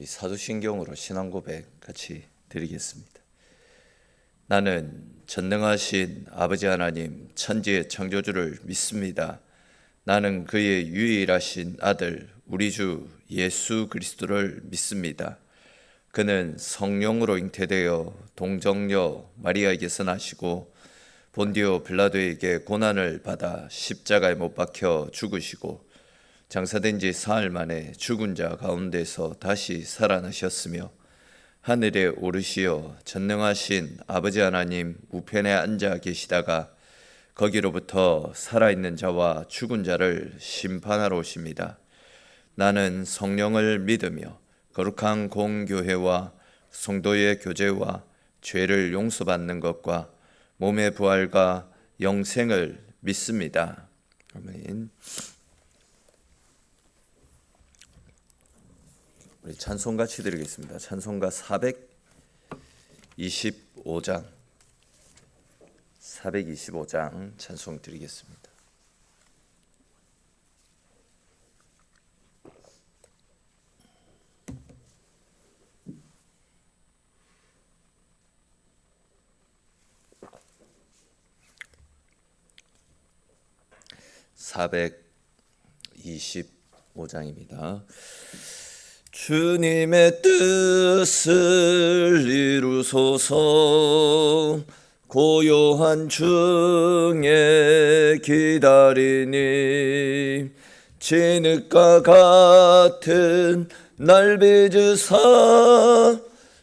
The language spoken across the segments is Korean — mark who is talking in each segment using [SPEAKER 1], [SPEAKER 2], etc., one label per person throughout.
[SPEAKER 1] 이 사도신경으로 신앙 고백 같이 드리겠습니다. 나는 전능하신 아버지 하나님 천지의 창조주를 믿습니다. 나는 그의 유일하신 아들 우리 주 예수 그리스도를 믿습니다. 그는 성령으로 잉태되어 동정녀 마리아에게서 나시고 본디오 빌라도에게 고난을 받아 십자가에 못 박혀 죽으시고 장사된 지 사흘 만에 죽은 자 가운데서 다시 살아나셨으며 하늘에 오르시어 전능하신 아버지 하나님 우편에 앉아 계시다가 거기로부터 살아있는 자와 죽은 자를 심판하러 오십니다. 나는 성령을 믿으며 거룩한 공교회와 성도의 교제와 죄를 용서받는 것과 몸의 부활과 영생을 믿습니다. 아멘. 우리 찬송 같이 드리겠습니다. 찬송가 425장 찬송 드리겠습니다. (425장입니다) 주님의 뜻을 이루소서. 고요한 중에 기다리니 진흙과 같은 날 빚으사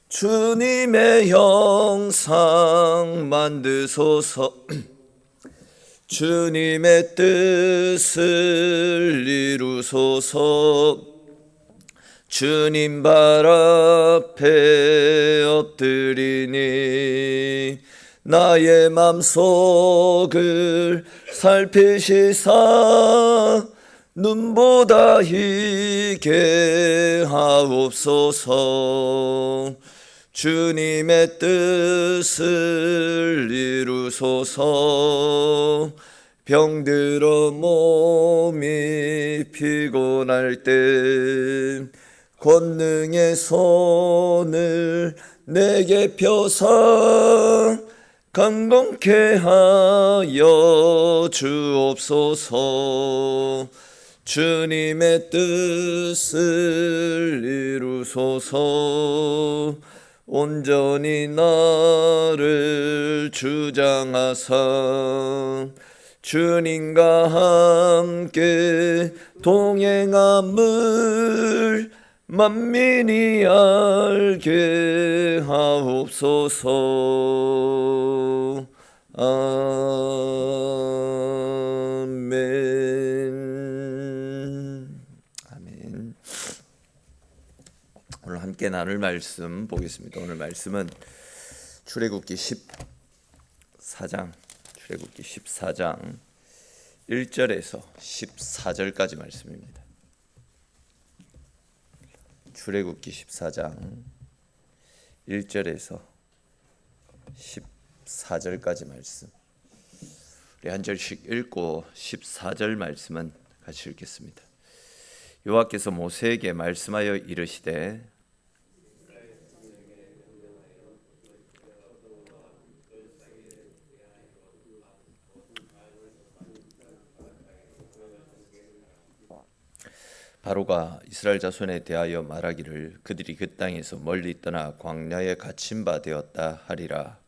[SPEAKER 1] 주님의 형상 만드소서. 주님의 뜻을 이루소서. 주님 발 앞에 엎드리니 나의 맘속을 살피시사 눈보다 희게 하옵소서. 주님의 뜻을 이루소서. 병들어 몸이 피곤할 때 권능의 손을 내게 펴사 강건케 하여 주옵소서. 주님의 뜻을 이루소서. 온전히 나를 주장하사 주님과 함께 동행함을 만민이 알게 하옵소서. 아멘. 아멘. 오늘 함께 나눌 말씀 보겠습니다. 오늘 말씀은 출애굽기 14장 1절에서 14절까지 말씀입니다. 출애굽기 14장 1절에서 14절까지 말씀. 우리 한 절씩 읽고 14절 말씀은 같이 읽겠습니다. 여호와께서 모세에게 말씀하여 이르시되 바로가 이스라엘 자손에 대하여 말하기를 그들이 그 땅에서 멀리 떠나 광야에 갇힌 바 되었다 하리라.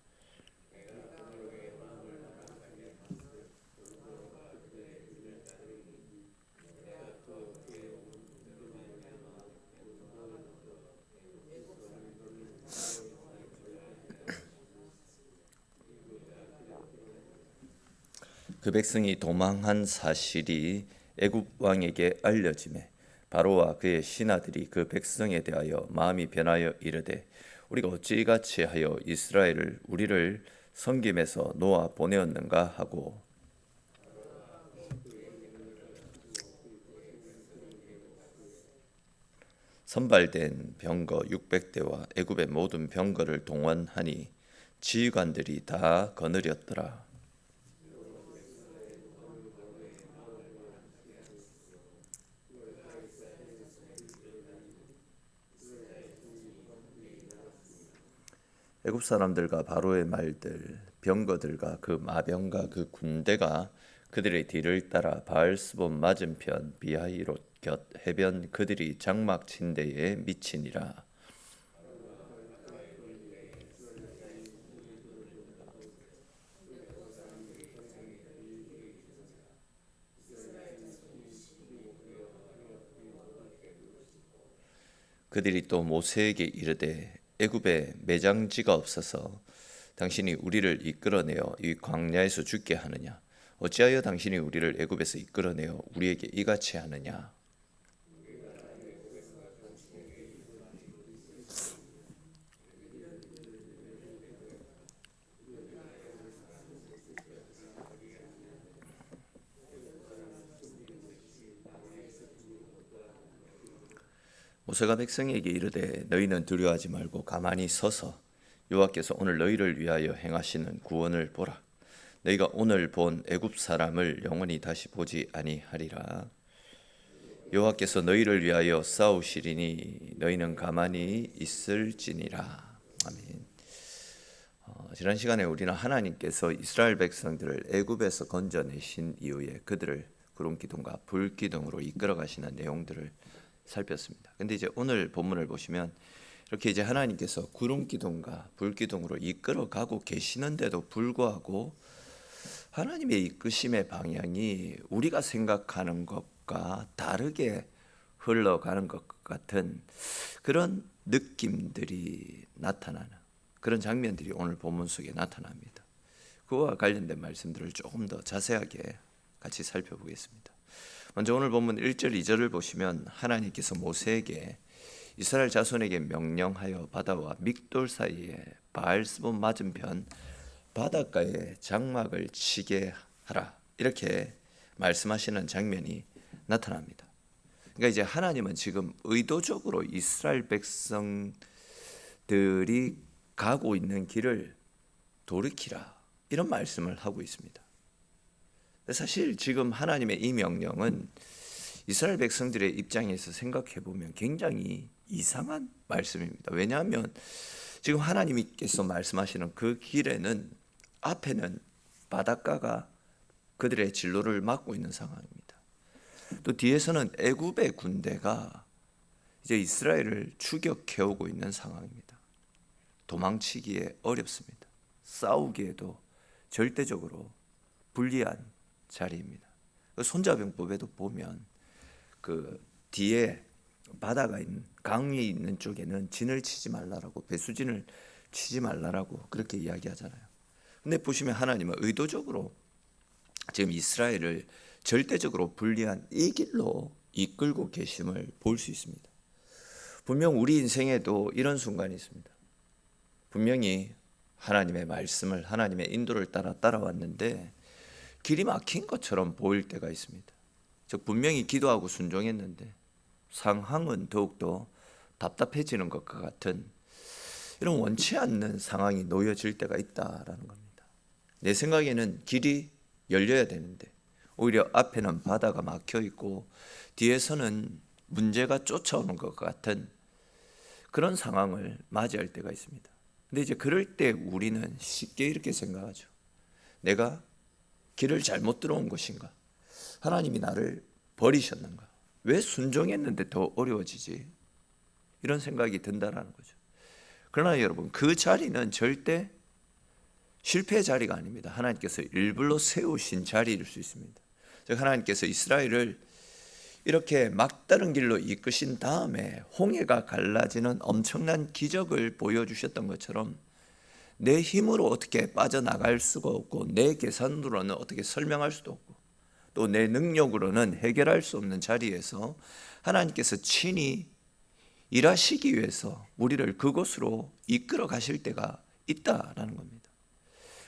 [SPEAKER 1] 그 백성이 도망한 사실이 애굽 왕에게 알려지매 바로와 그의 신하들이 그 백성에 대하여 마음이 변하여 이르되 우리가 어찌 이같이 하여 이스라엘을 우리를 섬김에서 놓아 보내었는가 하고 선발된 병거 600대와 애굽의 모든 병거를 동원하니 지휘관들이 다 거느렸더라. 애굽 사람들과 바로의 말들, 병거들과 그 마병과 그 군대가 그들의 뒤를 따라 바알스본 맞은편 비하히롯 곁 해변 그들이 장막 친 데에 미치니라. 그들이 또 모세에게 이르되 애굽에 매장지가 없어서 당신이 우리를 이끌어내어 이 광야에서 죽게 하느냐? 어찌하여 당신이 우리를 애굽에서 이끌어내어 우리에게 이같이 하느냐? 모세가 백성에게 이르되 너희는 두려워하지 말고 가만히 서서 여호와께서 오늘 너희를 위하여 행하시는 구원을 보라. 너희가 오늘 본 애굽 사람을 영원히 다시 보지 아니하리라. 여호와께서 너희를 위하여 싸우시리니 너희는 가만히 있을지니라. 아멘. 지난 시간에 우리는 하나님께서 이스라엘 백성들을 애굽에서 건져내신 이후에 그들을 구름 기둥과 불 기둥으로 이끌어 가시는 내용들을 살폈습니다. 근데 이제 오늘 본문을 보시면 이렇게 이제 하나님께서 구름 기둥과 불 기둥으로 이끌어 가고 계시는데도 불구하고 하나님의 이끄심의 방향이 우리가 생각하는 것과 다르게 흘러가는 것 같은 그런 느낌들이 나타나는 그런 장면들이 오늘 본문 속에 나타납니다. 그와 관련된 말씀들을 조금 더 자세하게 같이 살펴보겠습니다. 먼저 오늘 본문 1절 2절을 보시면 하나님께서 모세에게 이스라엘 자손에게 명령하여 바다와 믹돌 사이에 바알스본 맞은편 바닷가에 장막을 치게 하라 이렇게 말씀하시는 장면이 나타납니다. 그러니까 이제 하나님은 지금 의도적으로 이스라엘 백성들이 가고 있는 길을 돌이키라 이런 말씀을 하고 있습니다. 사실 지금 하나님의 이 명령은 이스라엘 백성들의 입장에서 생각해 보면 굉장히 이상한 말씀입니다. 왜냐하면 지금 하나님께서 말씀하시는 그 길에는 앞에는 바닷가가 그들의 진로를 막고 있는 상황입니다. 또 뒤에서는 애굽의 군대가 이제 이스라엘을 추격해오고 있는 상황입니다. 도망치기에 어렵습니다. 싸우기에도 절대적으로 불리한 자리입니다. 손자병법에도 보면 그 뒤에 바다가 있는 강이 있는 쪽에는 진을 치지 말라라고 배수진을 치지 말라라고 그렇게 이야기하잖아요. 근데 보시면 하나님은 의도적으로 지금 이스라엘을 절대적으로 불리한 이 길로 이끌고 계심을 볼 수 있습니다. 분명 우리 인생에도 이런 순간이 있습니다. 분명히 하나님의 말씀을 하나님의 인도를 따라왔는데 길이 막힌 것처럼 보일 때가 있습니다. 즉 분명히 기도하고 순종했는데 상황은 더욱더 답답해지는 것과 같은 이런 원치 않는 상황이 놓여질 때가 있다라는 겁니다. 내 생각에는 길이 열려야 되는데 오히려 앞에는 바다가 막혀 있고 뒤에서는 문제가 쫓아오는 것 같은 그런 상황을 맞이할 때가 있습니다. 근데 이제 그럴 때 우리는 쉽게 이렇게 생각하죠. 내가 길을 잘못 들어온 것인가? 하나님이 나를 버리셨는가? 왜 순종했는데 더 어려워지지? 이런 생각이 든다라는 거죠. 그러나 여러분 그 자리는 절대 실패의 자리가 아닙니다. 하나님께서 일부러 세우신 자리일 수 있습니다. 즉 하나님께서 이스라엘을 이렇게 막다른 길로 이끄신 다음에 홍해가 갈라지는 엄청난 기적을 보여주셨던 것처럼 내 힘으로 어떻게 빠져나갈 수가 없고 내 계산으로는 어떻게 설명할 수도 없고 또 내 능력으로는 해결할 수 없는 자리에서 하나님께서 친히 일하시기 위해서 우리를 그곳으로 이끌어 가실 때가 있다라는 겁니다.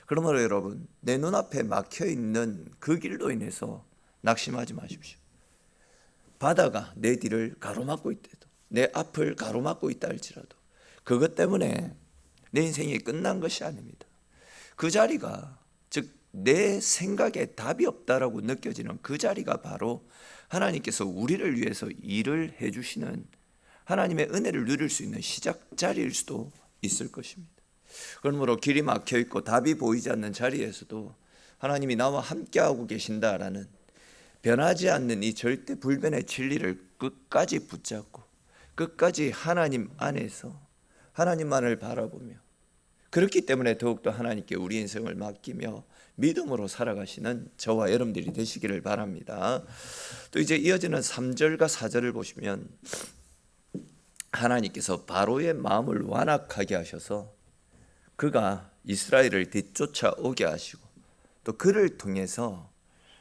[SPEAKER 1] 그러므로 여러분 내 눈앞에 막혀있는 그 길로 인해서 낙심하지 마십시오. 바다가 내 뒤를 가로막고 있대도 내 앞을 가로막고 있다 할지라도 그것 때문에 내 인생이 끝난 것이 아닙니다. 그 자리가 즉 내 생각에 답이 없다라고 느껴지는 그 자리가 바로 하나님께서 우리를 위해서 일을 해주시는 하나님의 은혜를 누릴 수 있는 시작 자리일 수도 있을 것입니다. 그러므로 길이 막혀 있고 답이 보이지 않는 자리에서도 하나님이 나와 함께하고 계신다라는 변하지 않는 이 절대 불변의 진리를 끝까지 붙잡고 끝까지 하나님 안에서 하나님만을 바라보며, 그렇기 때문에 더욱더 하나님께 우리 인생을 맡기며 믿음으로 살아가시는 저와 여러분들이 되시기를 바랍니다. 또 이제 이어지는 3절과 4절을 보시면 하나님께서 바로의 마음을 완악하게 하셔서 그가 이스라엘을 뒤쫓아오게 하시고 또 그를 통해서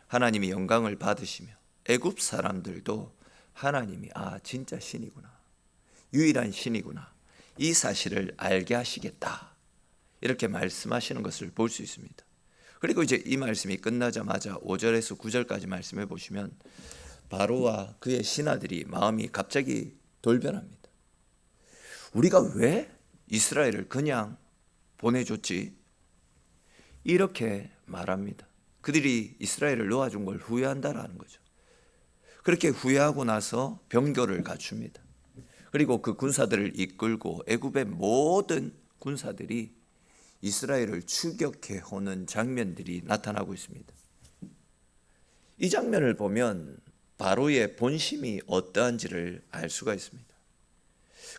[SPEAKER 1] 하나님이 영광을 받으시며 애굽 사람들도 하나님이 진짜 신이구나, 유일한 신이구나, 이 사실을 알게 하시겠다, 이렇게 말씀하시는 것을 볼 수 있습니다. 그리고 이제 이 말씀이 끝나자마자 5절에서 9절까지 말씀해 보시면 바로와 그의 신하들이 마음이 갑자기 돌변합니다. 우리가 왜 이스라엘을 그냥 보내줬지? 이렇게 말합니다. 그들이 이스라엘을 놓아준 걸 후회한다라는 거죠. 그렇게 후회하고 나서 병거를 갖춥니다. 그리고 그 군사들을 이끌고 애굽의 모든 군사들이 이스라엘을 추격해 오는 장면들이 나타나고 있습니다. 이 장면을 보면 바로의 본심이 어떠한지를 알 수가 있습니다.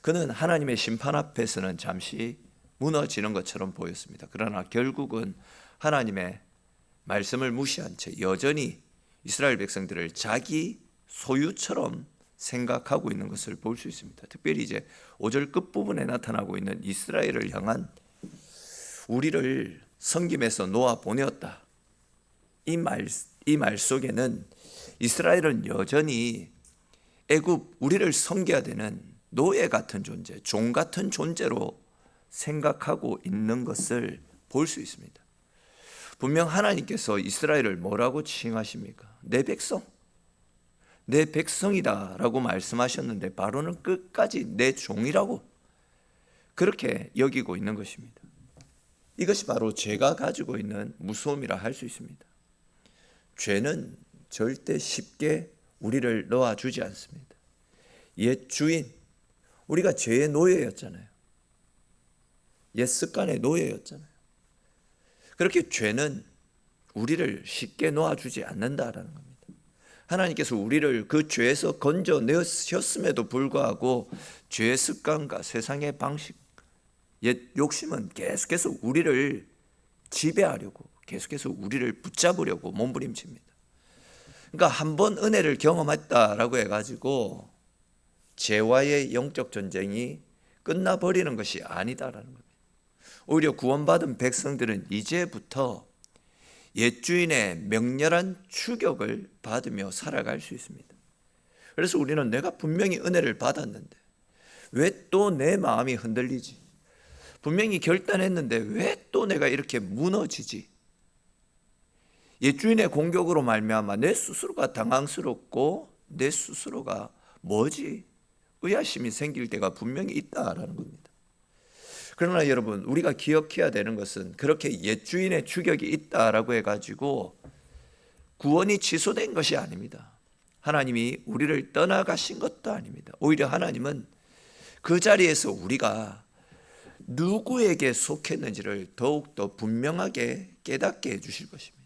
[SPEAKER 1] 그는 하나님의 심판 앞에서는 잠시 무너지는 것처럼 보였습니다. 그러나 결국은 하나님의 말씀을 무시한 채 여전히 이스라엘 백성들을 자기 소유처럼 생각하고 있는 것을 볼 수 있습니다. 특별히 이제 5절 끝부분에 나타나고 있는 이스라엘을 향한 우리를 섬김에서 놓아 보내었다, 이 말 속에는 이스라엘은 여전히 애굽, 우리를 섬겨야 되는 노예 같은 존재, 종 같은 존재로 생각하고 있는 것을 볼 수 있습니다. 분명 하나님께서 이스라엘을 뭐라고 칭하십니까? 내 백성, 내 백성이다 라고 말씀하셨는데 바로는 끝까지 내 종이라고 그렇게 여기고 있는 것입니다. 이것이 바로 죄가 가지고 있는 무서움이라 할 수 있습니다. 죄는 절대 쉽게 우리를 놓아주지 않습니다. 옛 주인, 우리가 죄의 노예였잖아요. 옛 습관의 노예였잖아요. 그렇게 죄는 우리를 쉽게 놓아주지 않는다라는 겁니다. 하나님께서 우리를 그 죄에서 건져내셨음에도 불구하고 죄의 습관과 세상의 방식, 옛 욕심은 계속해서 우리를 지배하려고, 계속해서 우리를 붙잡으려고 몸부림칩니다. 그러니까 한 번 은혜를 경험했다라고 해가지고 죄와의 영적 전쟁이 끝나버리는 것이 아니다라는 겁니다. 오히려 구원받은 백성들은 이제부터 옛 주인의 맹렬한 추격을 받으며 살아갈 수 있습니다. 그래서 우리는 내가 분명히 은혜를 받았는데 왜 또 내 마음이 흔들리지? 분명히 결단했는데 왜 또 내가 이렇게 무너지지? 옛 주인의 공격으로 말미암아 내 스스로가 당황스럽고 내 스스로가 뭐지? 의아심이 생길 때가 분명히 있다라는 겁니다. 그러나 여러분, 우리가 기억해야 되는 것은 그렇게 옛 주인의 추격이 있다라고 해가지고 구원이 취소된 것이 아닙니다. 하나님이 우리를 떠나가신 것도 아닙니다. 오히려 하나님은 그 자리에서 우리가 누구에게 속했는지를 더욱더 분명하게 깨닫게 해주실 것입니다.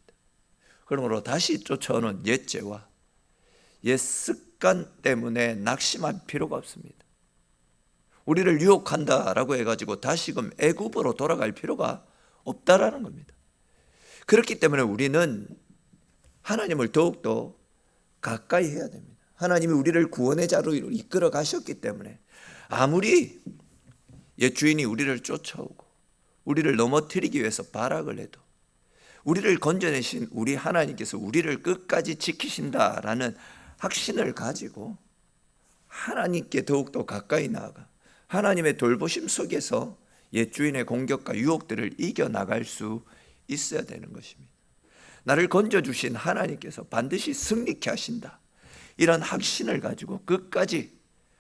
[SPEAKER 1] 그러므로 다시 쫓아오는 옛 죄와 옛 습관 때문에 낙심할 필요가 없습니다. 우리를 유혹한다라고 해가지고 다시금 애굽으로 돌아갈 필요가 없다라는 겁니다. 그렇기 때문에 우리는 하나님을 더욱더 가까이 해야 됩니다. 하나님이 우리를 구원의 자로 이끌어 가셨기 때문에 아무리 옛 주인이 우리를 쫓아오고 우리를 넘어뜨리기 위해서 발악을 해도 우리를 건져내신 우리 하나님께서 우리를 끝까지 지키신다라는 확신을 가지고 하나님께 더욱더 가까이 나아가 하나님의 돌보심 속에서 옛 주인의 공격과 유혹들을 이겨나갈 수 있어야 되는 것입니다. 나를 건져주신 하나님께서 반드시 승리케 하신다, 이런 확신을 가지고 끝까지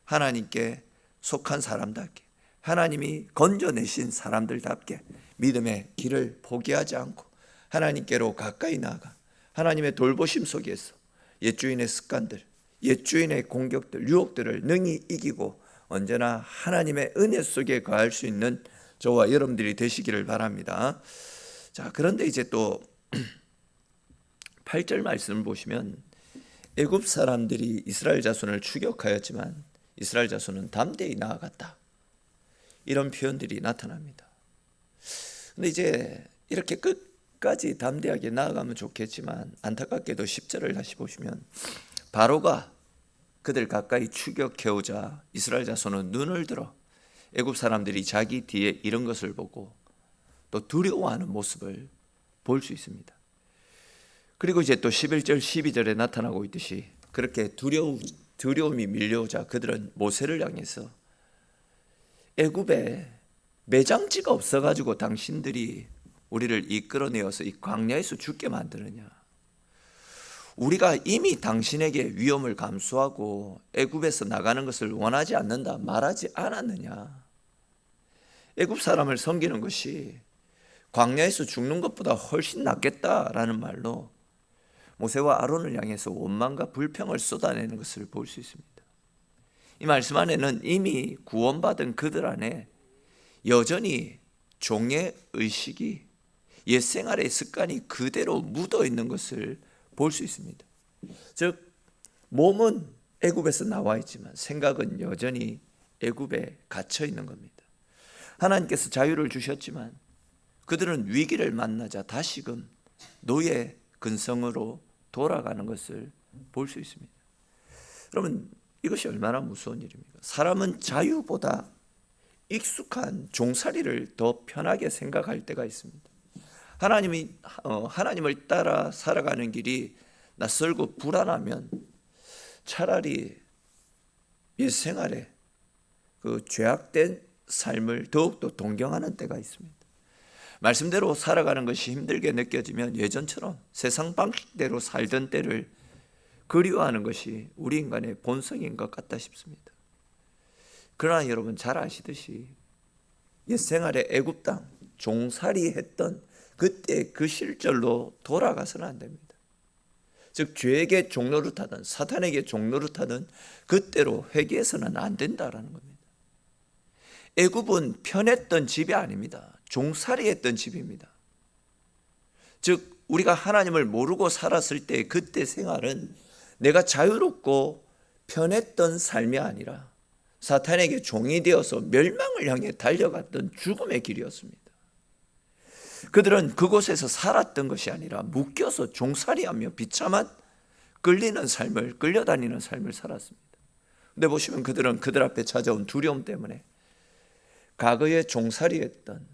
[SPEAKER 1] 하나님께 속한 사람답게, 하나님이 건져내신 사람들답게 믿음의 길을 포기하지 않고 하나님께로 가까이 나아가 하나님의 돌보심 속에서 옛 주인의 습관들, 옛 주인의 공격들, 유혹들을 능히 이기고 언제나 하나님의 은혜 속에 거할 수 있는 저와 여러분들이 되시기를 바랍니다. 자, 그런데 이제 또 8절 말씀을 보시면 애굽 사람들이 이스라엘 자손을 추격하였지만 이스라엘 자손은 담대히 나아갔다. 이런 표현들이 나타납니다. 근데 이제 이렇게 끝까지 담대하게 나아가면 좋겠지만 안타깝게도 10절을 다시 보시면 바로가 그들 가까이 추격해오자 이스라엘 자손은 눈을 들어 애굽 사람들이 자기 뒤에 이런 것을 보고 또 두려워하는 모습을 볼 수 있습니다. 그리고 이제 또 11절 12절에 나타나고 있듯이 그렇게 두려움이 밀려오자 그들은 모세를 향해서 애굽에 매장지가 없어가지고 당신들이 우리를 이끌어내어서 이 광야에서 죽게 만드느냐, 우리가 이미 당신에게 위험을 감수하고 애굽에서 나가는 것을 원하지 않는다 말하지 않았느냐. 애굽 사람을 섬기는 것이 광야에서 죽는 것보다 훨씬 낫겠다라는 말로 모세와 아론을 향해서 원망과 불평을 쏟아내는 것을 볼 수 있습니다. 이 말씀 안에는 이미 구원받은 그들 안에 여전히 종의 의식이 옛 생활의 습관이 그대로 묻어 있는 것을 볼 수 있습니다. 즉 몸은 애굽에서 나와 있지만 생각은 여전히 애굽에 갇혀 있는 겁니다. 하나님께서 자유를 주셨지만 그들은 위기를 만나자 다시금 노예 근성으로 돌아가는 것을 볼 수 있습니다. 여러분, 이것이 얼마나 무서운 일입니까? 사람은 자유보다 익숙한 종살이를 더 편하게 생각할 때가 있습니다. 하나님을 따라 살아가는 길이 낯설고 불안하면 차라리 이 생활에 그 죄악된 삶을 더욱더 동경하는 때가 있습니다. 말씀대로 살아가는 것이 힘들게 느껴지면 예전처럼 세상 방식대로 살던 때를 그리워하는 것이 우리 인간의 본성인 것 같다 싶습니다. 그러나 여러분 잘 아시듯이 옛 생활에 애굽 땅 종살이 했던 그때 그 실절로 돌아가서는 안 됩니다. 즉 죄에게 종노릇하든 사탄에게 종노릇하든 그때로 회개해서는 안 된다라는 겁니다. 애굽은 편했던 집이 아닙니다. 종살이 했던 집입니다. 즉 우리가 하나님을 모르고 살았을 때 그때 생활은 내가 자유롭고 편했던 삶이 아니라 사탄에게 종이 되어서 멸망을 향해 달려갔던 죽음의 길이었습니다. 그들은 그곳에서 살았던 것이 아니라 묶여서 종살이하며 비참한 끌려다니는 삶을 살았습니다. 근데 보시면 그들은 그들 앞에 찾아온 두려움 때문에 과거에 종살이했던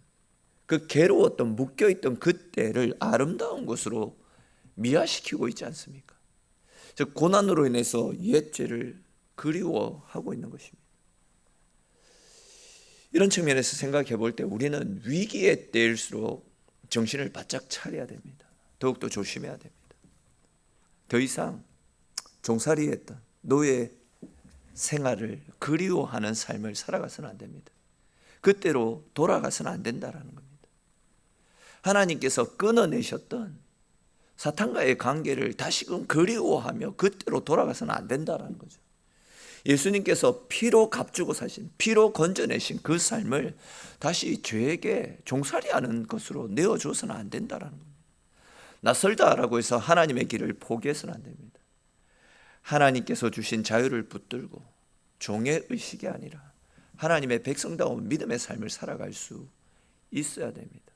[SPEAKER 1] 그 괴로웠던 묶여있던 그때를 아름다운 것으로 미화시키고 있지 않습니까? 즉 고난으로 인해서 옛 죄를 그리워하고 있는 것입니다. 이런 측면에서 생각해 볼 때 우리는 위기의 때일수록 정신을 바짝 차려야 됩니다. 더욱더 조심해야 됩니다. 더 이상 종살이했던 노예 생활을 그리워하는 삶을 살아가서는 안 됩니다. 그때로 돌아가서는 안 된다라는 겁니다. 하나님께서 끊어내셨던 사탄과의 관계를 다시금 그리워하며 그때로 돌아가서는 안 된다라는 거죠. 예수님께서 피로 값주고 사신, 피로 건져내신 그 삶을 다시 죄에게 종살이하는 것으로 내어줘서는 안 된다라는 겁니다. 낯설다라고 해서 하나님의 길을 포기해서는 안 됩니다. 하나님께서 주신 자유를 붙들고 종의 의식이 아니라 하나님의 백성다운 믿음의 삶을 살아갈 수 있어야 됩니다.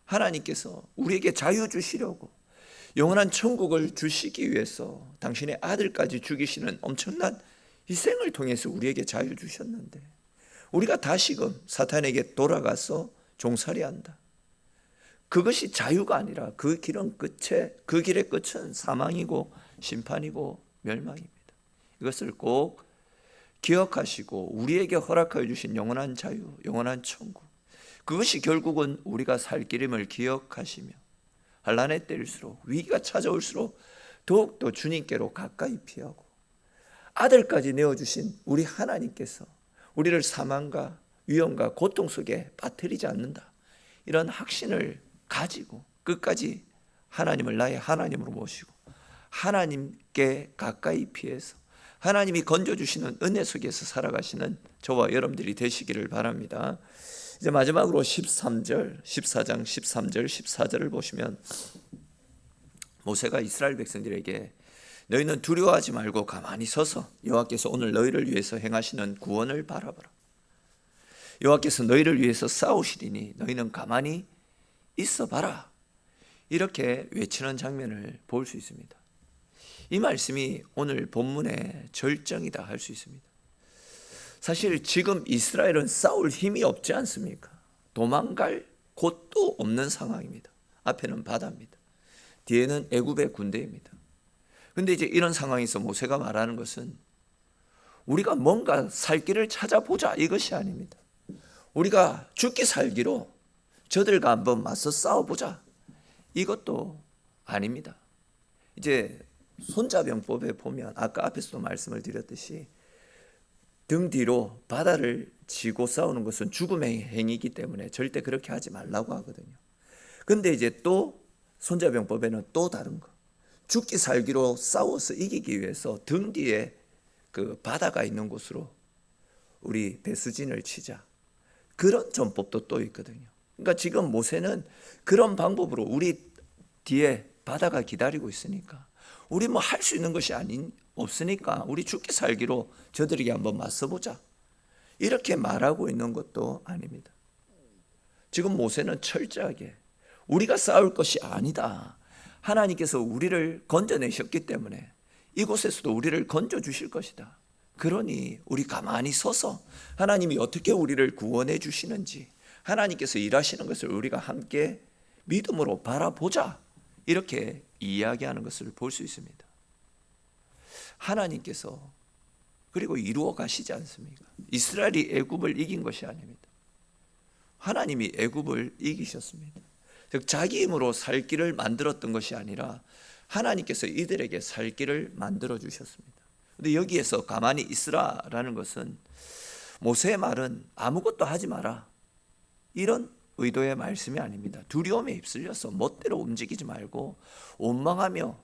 [SPEAKER 1] 하나님께서 우리에게 자유 주시려고 영원한 천국을 주시기 위해서 당신의 아들까지 죽이시는 엄청난 희생을 통해서 우리에게 자유 주셨는데 우리가 다시금 사탄에게 돌아가서 종살이한다. 그것이 자유가 아니라 그 길의 끝은 사망이고 심판이고 멸망입니다. 이것을 꼭 기억하시고 우리에게 허락하여 주신 영원한 자유, 영원한 천국, 그것이 결국은 우리가 살 길임을 기억하시며 환난의 때일수록 위기가 찾아올수록 더욱더 주님께로 가까이 피하고 아들까지 내어주신 우리 하나님께서 우리를 사망과 위험과 고통 속에 빠뜨리지 않는다, 이런 확신을 가지고 끝까지 하나님을 나의 하나님으로 모시고 하나님께 가까이 피해서 하나님이 건져주시는 은혜 속에서 살아가시는 저와 여러분들이 되시기를 바랍니다. 이제 마지막으로 13절, 14장 13절, 14절을 보시면 모세가 이스라엘 백성들에게 너희는 두려워하지 말고 가만히 서서 여호와께서 오늘 너희를 위해서 행하시는 구원을 바라보라. 여호와께서 너희를 위해서 싸우시리니 너희는 가만히 있어봐라. 이렇게 외치는 장면을 볼 수 있습니다. 이 말씀이 오늘 본문의 절정이다 할 수 있습니다. 사실 지금 이스라엘은 싸울 힘이 없지 않습니까? 도망갈 곳도 없는 상황입니다. 앞에는 바다입니다. 뒤에는 애굽의 군대입니다. 그런데 이제 이런 상황에서 모세가 말하는 것은 우리가 뭔가 살 길을 찾아보자 이것이 아닙니다. 우리가 죽기 살기로 저들과 한번 맞서 싸워보자 이것도 아닙니다. 이제 손자병법에 보면 아까 앞에서도 말씀을 드렸듯이 등 뒤로 바다를 지고 싸우는 것은 죽음의 행위이기 때문에 절대 그렇게 하지 말라고 하거든요. 근데 이제 또 손자병법에는 또 다른 거, 죽기 살기로 싸워서 이기기 위해서 등 뒤에 그 바다가 있는 곳으로 우리 배수진을 치자, 그런 전법도 또 있거든요. 그러니까 지금 모세는 그런 방법으로 우리 뒤에 바다가 기다리고 있으니까 우리 뭐 할 수 있는 것이 없으니까 우리 죽기 살기로 저들에게 한번 맞서보자 이렇게 말하고 있는 것도 아닙니다. 지금 모세는 철저하게 우리가 싸울 것이 아니다, 하나님께서 우리를 건져내셨기 때문에 이곳에서도 우리를 건져주실 것이다, 그러니 우리 가만히 서서 하나님이 어떻게 우리를 구원해 주시는지, 하나님께서 일하시는 것을 우리가 함께 믿음으로 바라보자, 이렇게 이야기하는 것을 볼 수 있습니다. 하나님께서 그리고 이루어 가시지 않습니까? 이스라엘이 애굽을 이긴 것이 아닙니다. 하나님이 애굽을 이기셨습니다. 즉 자기 힘으로 살 길을 만들었던 것이 아니라 하나님께서 이들에게 살 길을 만들어 주셨습니다. 그런데 여기에서 가만히 있으라라는 것은 모세의 말은 아무것도 하지 마라 이런 의도의 말씀이 아닙니다. 두려움에 휩쓸려서 멋대로 움직이지 말고 원망하며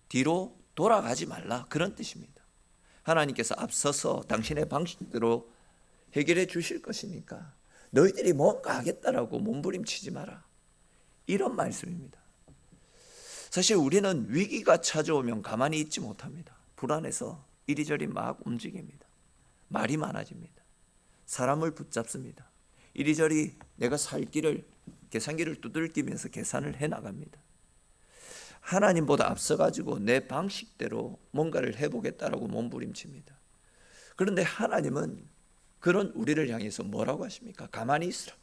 [SPEAKER 1] 뒤로 돌아가지 말라, 그런 뜻입니다. 하나님께서 앞서서 당신의 방식대로 해결해 주실 것이니까 너희들이 뭔가 하겠다라고 몸부림치지 마라, 이런 말씀입니다. 사실 우리는 위기가 찾아오면 가만히 있지 못합니다. 불안해서 이리저리 막 움직입니다. 말이 많아집니다. 사람을 붙잡습니다. 이리저리 내가 살 길을, 계산기를 두들기면서 계산을 해나갑니다. 하나님보다 앞서가지고 내 방식대로 뭔가를 해보겠다라고 몸부림칩니다. 그런데 하나님은 그런 우리를 향해서 뭐라고 하십니까? 가만히 있으라,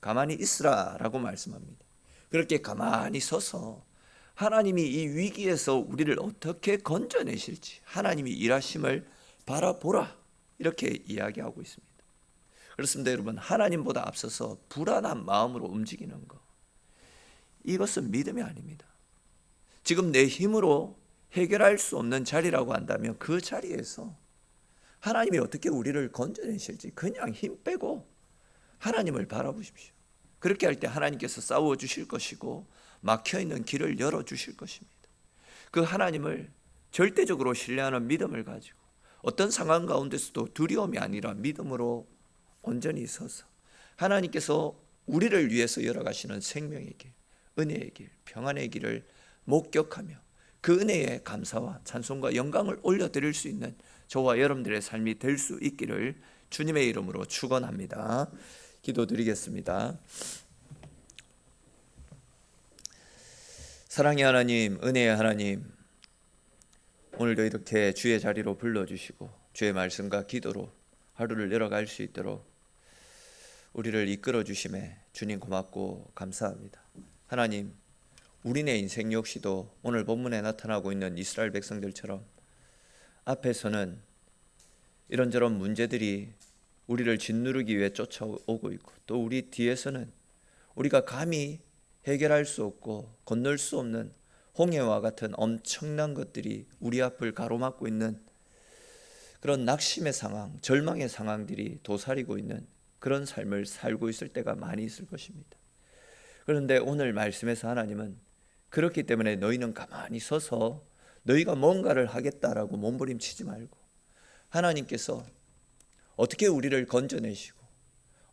[SPEAKER 1] 가만히 있으라라고 말씀합니다. 그렇게 가만히 서서 하나님이 이 위기에서 우리를 어떻게 건져내실지 하나님이 일하심을 바라보라, 이렇게 이야기하고 있습니다. 그렇습니다. 여러분, 하나님보다 앞서서 불안한 마음으로 움직이는 것, 이것은 믿음이 아닙니다. 지금 내 힘으로 해결할 수 없는 자리라고 한다면 그 자리에서 하나님이 어떻게 우리를 건져내실지 그냥 힘 빼고 하나님을 바라보십시오. 그렇게 할 때 하나님께서 싸워주실 것이고 막혀있는 길을 열어주실 것입니다. 그 하나님을 절대적으로 신뢰하는 믿음을 가지고 어떤 상황 가운데서도 두려움이 아니라 믿음으로 온전히 서서 하나님께서 우리를 위해서 열어가시는 생명의 길, 은혜의 길, 평안의 길을 목격하며 그 은혜에 감사와 찬송과 영광을 올려드릴 수 있는 저와 여러분들의 삶이 될 수 있기를 주님의 이름으로 축원합니다. 기도드리겠습니다. 사랑의 하나님, 은혜의 하나님, 오늘도 이렇게 주의 자리로 불러주시고 주의 말씀과 기도로 하루를 열어갈 수 있도록 우리를 이끌어 주심에 주님 고맙고 감사합니다. 하나님, 우리네 인생 역시도 오늘 본문에 나타나고 있는 이스라엘 백성들처럼 앞에서는 이런저런 문제들이 우리를 짓누르기 위해 쫓아오고 있고 또 우리 뒤에서는 우리가 감히 해결할 수 없고 건널 수 없는 홍해와 같은 엄청난 것들이 우리 앞을 가로막고 있는 그런 낙심의 상황, 절망의 상황들이 도사리고 있는 그런 삶을 살고 있을 때가 많이 있을 것입니다. 그런데 오늘 말씀에서 하나님은 그렇기 때문에 너희는 가만히 서서 너희가 뭔가를 하겠다라고 몸부림치지 말고 하나님께서 어떻게 우리를 건져내시고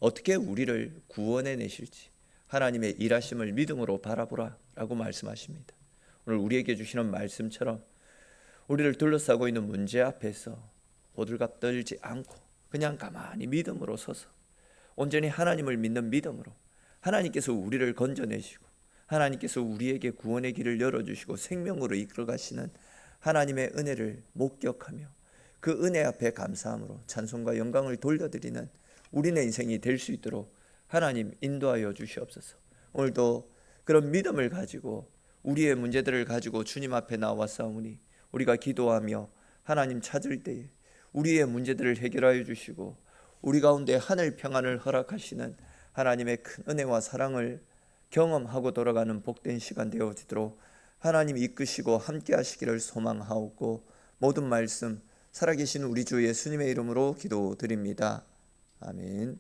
[SPEAKER 1] 어떻게 우리를 구원해 내실지 하나님의 일하심을 믿음으로 바라보라 라고 말씀하십니다. 오늘 우리에게 주시는 말씀처럼 우리를 둘러싸고 있는 문제 앞에서 호들갑 떨지 않고 그냥 가만히 믿음으로 서서 온전히 하나님을 믿는 믿음으로 하나님께서 우리를 건져내시고 하나님께서 우리에게 구원의 길을 열어주시고 생명으로 이끌어가시는 하나님의 은혜를 목격하며 그 은혜 앞에 감사함으로 찬송과 영광을 돌려드리는 우리네 인생이 될 수 있도록 하나님 인도하여 주시옵소서. 오늘도 그런 믿음을 가지고 우리의 문제들을 가지고 주님 앞에 나와싸우니 우리가 기도하며 하나님 찾을 때에 우리의 문제들을 해결하여 주시고 우리 가운데 하늘 평안을 허락하시는 하나님의 큰 은혜와 사랑을 경험하고 돌아가는 복된 시간 되어지도록 하나님 이끄시고 함께 하시기를 소망하옵고 모든 말씀 살아계신 우리 주 예수님의 이름으로 기도드립니다. 아멘.